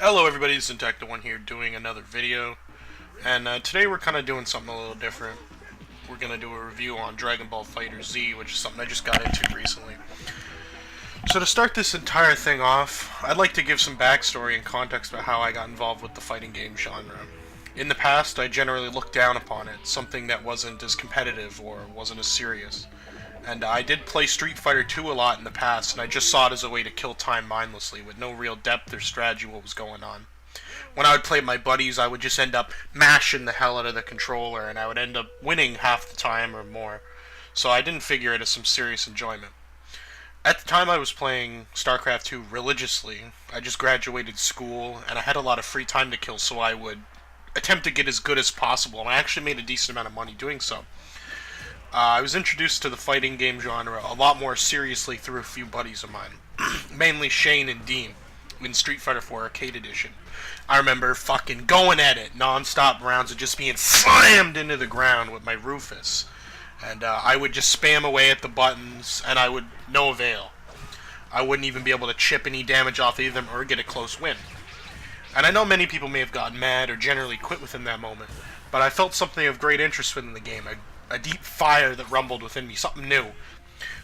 Hello everybody, it's Intacta1 here doing another video, and today we're kind of doing something a little different. We're going to do a review on Dragonball Fighter Z, which is something I just got into recently. So to start this entire thing off, I'd like to give some backstory and context about how I got involved with the fighting game genre. In the past, I generally looked down upon it, something that wasn't as competitive or wasn't as serious. And I did play Street Fighter 2 a lot in the past, and I just saw it as a way to kill time mindlessly, with no real depth or strategy what was going on. When I would play with my buddies, I would just end up mashing the hell out of the controller, and I would end up winning half the time or more. So I didn't figure it as some serious enjoyment. At the time I was playing StarCraft 2 religiously. I just graduated school, and I had a lot of free time to kill, so I would attempt to get as good as possible, and I actually made a decent amount of money doing so. I was introduced to the fighting game genre a lot more seriously through a few buddies of mine, mainly Shane and Dean, in Street Fighter 4 Arcade Edition. I remember fucking going at it, non-stop rounds of just being slammed into the ground with my Rufus. And I would just spam away at the buttons, and I would no avail. I wouldn't even be able to chip any damage off either of them or get a close win. And I know many people may have gotten mad or generally quit within that moment, but I felt something of great interest within the game, a deep fire that rumbled within me, something new.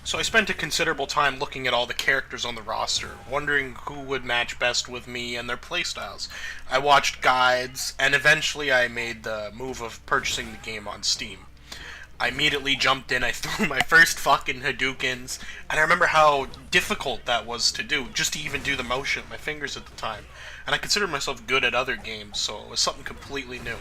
So I spent a considerable time looking at all the characters on the roster, wondering who would match best with me and their playstyles. I watched guides, and eventually I made the move of purchasing the game on Steam. I immediately jumped in, I threw my first fucking Hadoukens, and I remember how difficult that was to do, just to even do the motion with my fingers at the time. And I considered myself good at other games, so it was something completely new.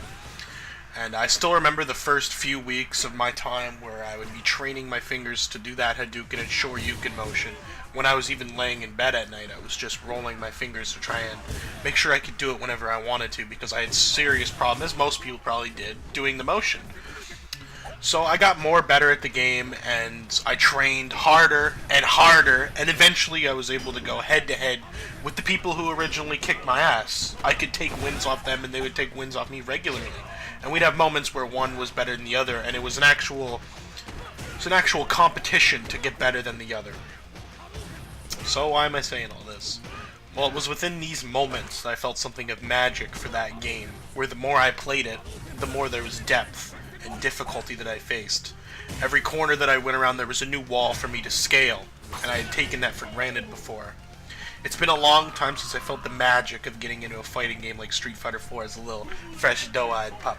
And I still remember the first few weeks of my time where I would be training my fingers to do that Hadouken and Shoryuken motion. When I was even laying in bed at night, I was just rolling my fingers to try and make sure I could do it whenever I wanted to, because I had serious problems, as most people probably did, doing the motion. So I got more better at the game, and I trained harder, and eventually I was able to go head-to-head with the people who originally kicked my ass. I could take wins off them, and they would take wins off me regularly. And we'd have moments where one was better than the other, and it was an actual competition to get better than the other. So why am I saying all this? Well, it was within these moments that I felt something of magic for that game, where the more I played it, the more there was depth and difficulty that I faced. Every corner that I went around, there was a new wall for me to scale, and I had taken that for granted before. It's been a long time since I felt the magic of getting into a fighting game like Street Fighter 4 as a little fresh, doe-eyed pup.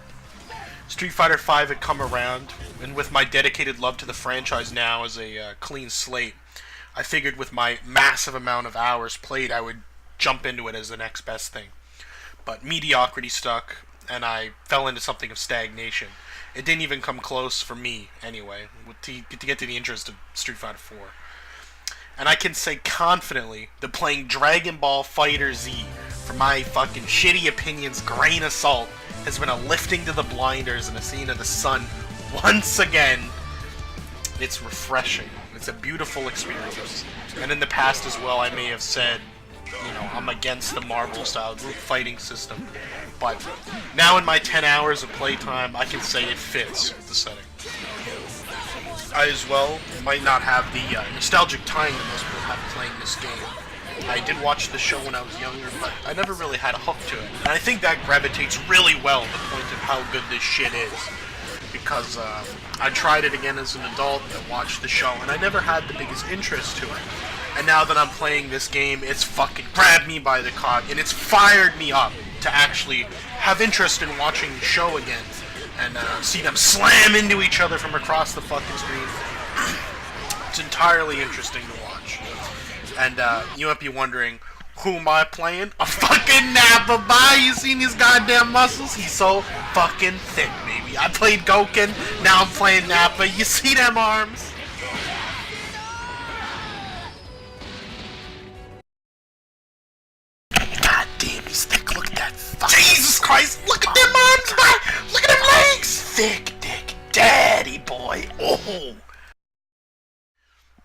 Street Fighter 5 had come around, and with my dedicated love to the franchise now as a clean slate, I figured with my massive amount of hours played, I would jump into it as the next best thing. But mediocrity stuck, and I fell into something of stagnation. It didn't even come close for me, anyway, to get to the interest of Street Fighter 4. And I can say confidently that playing Dragonball Fighter Z, for my fucking shitty opinions, grain of salt, has been a lifting to the blinders and a seeing of the sun once again. It's refreshing. It's a beautiful experience. And in the past as well, I may have said, I'm against the Marvel-style group fighting system. But now in my 10 hours of playtime, I can say it fits the setting. I as well might not have the nostalgic time that most people have playing this game. I did watch the show when I was younger, but I never really had a hook to it. And I think that gravitates really well to the point of how good this shit is. Because I tried it again as an adult and watched the show, and I never had the biggest interest to it. And now that I'm playing this game, it's fucking grabbed me by the cock, and it's fired me up to actually have interest in watching the show again. And see them slam into each other from across the fucking screen. It's entirely interesting to watch. And you might be wondering, who am I playing? A fucking NAPPAB'Y! You seen his goddamn muscles? He's so fucking thick, baby. I played Goken, now I'm playing Nappa. You see them arms? God damn, he's thick. Look at that fucking... Jesus Christ! Look at them arms, man! Look at them legs! Thick dick daddy boy. Oh!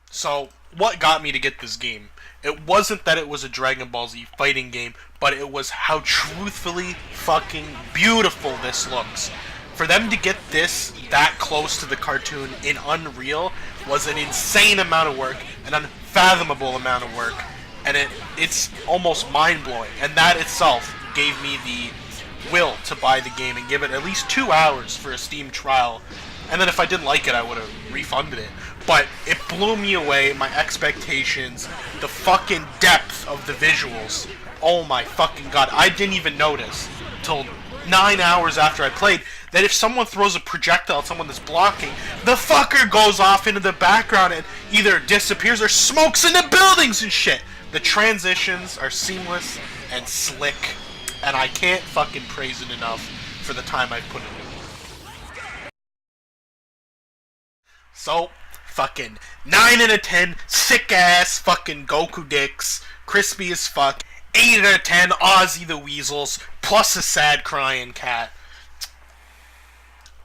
So, what got me to get this game? It wasn't that it was a Dragon Ball Z fighting game, but it was how truthfully fucking beautiful this looks. For them to get this that close to the cartoon in Unreal was an insane amount of work, an unfathomable amount of work, and it's almost mind-blowing, and that itself gave me the will to buy the game and give it at least 2 hours for a Steam trial, and then if I didn't like it, I would have refunded it. But it blew me away, my expectations, the fucking depth of the visuals. Oh my fucking god, I didn't even notice till 9 hours after I played that if someone throws a projectile at someone that's blocking, the fucker goes off into the background and either disappears or smokes into buildings and shit. The transitions are seamless and slick, and I can't fucking praise it enough for the time I put into it. So, fucking 9 out of 10, sick ass fucking Goku dicks, crispy as fuck. 8 out of 10, Ozzy the Weasels, plus a sad crying cat.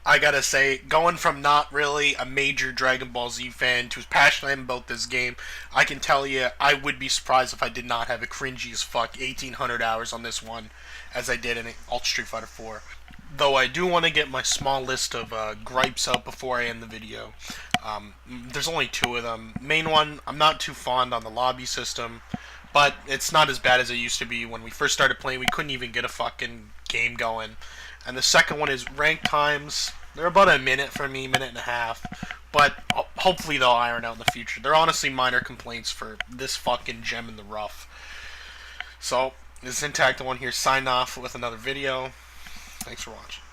I gotta say, going from not really a major Dragon Ball Z fan to as passionate I am about this game, I can tell you, I would be surprised if I did not have a cringy as fuck 1,800 hours on this one, as I did in Ultra Street Fighter 4. Though I do want to get my small list of gripes out before I end the video. There's only 2 of them. Main one, I'm not too fond on the lobby system, but it's not as bad as it used to be. When we first started playing, we couldn't even get a fucking game going. And the second one is rank times. They're about a minute for me, minute and a half. But hopefully they'll iron out in the future. They're honestly minor complaints for this fucking gem in the rough. So, this is Intact, the one here, signed off with another video. Thanks for watching.